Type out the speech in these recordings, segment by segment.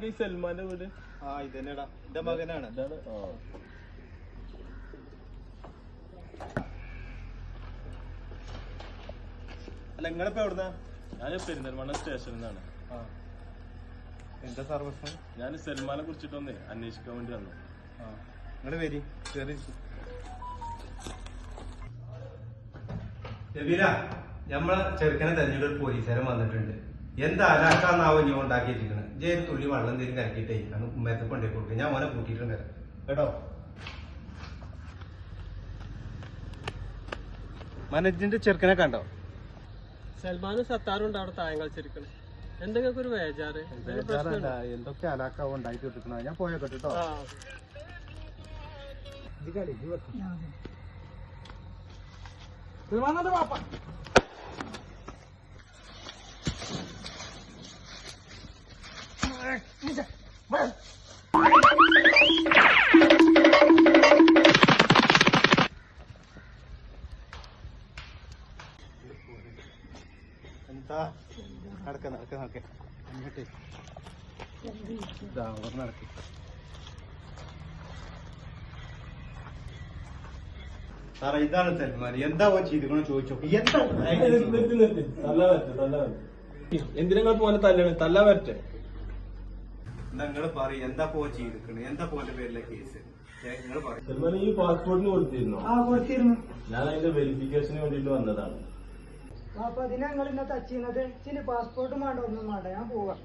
ഈ സൽമാന്റെ വീട് ഇതന്നെടാ എന്റെ മകനാണ്. അല്ല നിങ്ങളിപ്പോ എവിടുന്നാ? ഞാൻ പെരിന്തൽമണ്ണ സ്റ്റേഷനിൽ നിന്നാണ്. എന്താ സർവീസ്? ഞാൻ സൽമാനെ കുറിച്ചിട്ടൊന്നേ അന്വേഷിക്കാൻ വേണ്ടി വന്നു. നിങ്ങള് വരി കേറി. നമ്മളെ ചെറുക്കനെ തെരഞ്ഞെടുത്ത ഒരു പോലീസുകാരൻ വന്നിട്ടുണ്ട്. എന്താ അലാക്കാന്നാവോ ഞാൻ ഉണ്ടാക്കിയിരിക്കുന്നത്. ജയിൽ തുള്ളി വെള്ളം എന്തെങ്കിലും കലക്കിയിട്ടേ ഉമ്മയത്തെ കൊണ്ടേ കൊടുക്കും. ഞാൻ മോനെ കൂട്ടിയിട്ടുണ്ട് കേട്ടോ. മനജിന്റെ ചെറുക്കനെ കണ്ടോ? സൽമാനും സത്താറുണ്ട് അവിടെ തായം കളിച്ചിരിക്കണേ. എന്തെങ്കിലും ഒരു വേജാറ് എന്തൊക്കെ അലാക്കാവോ ഉണ്ടാക്കി കിട്ടണ. ഞാൻ പോയേക്കോ കേട്ടോ. എന്താ നടക്ക നടക്ക നടക്ക അങ്ങോട്ടേ നടക്ക്. സാറേ ഇതാണ് സൽമാൻ. എന്താ ചെയ്തിക്കണോ ചോദിച്ചോ. എന്തിനാ പോലെ തല്ലാണ്? തല്ലാൻ പറ്റേ? നിങ്ങള് പറയും എന്താ പോ ചെയ്തിക്കണ്, എന്താ പോലെ പേരിലെ കേസ് നിങ്ങൾ പറയും. സൽമാൻ ഈ പാസ്പോർട്ടിന് കൊടുത്തിരുന്നു? കൊടുത്തിരുന്നു. ഞാൻ അതിന്റെ വെരിഫിക്കേഷന് വേണ്ടിട്ട് വന്നതാണ്. അപ്പൊ അതിനാ നിങ്ങൾ ഇന്നെ തച്ചിരുന്നത്. ചില പാസ്പോർട്ടും വേണ്ട, ഒന്നും വേണ്ട, ഞാൻ പോവാം.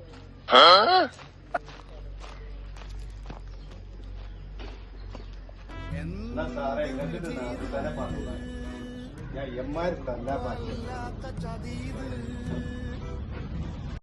എന്നാ സാറേ എങ്ങനെ നാട്ടിൽ തന്നെ പറഞ്ഞു ഞാൻ എമ്മാരുണ്ടല്ല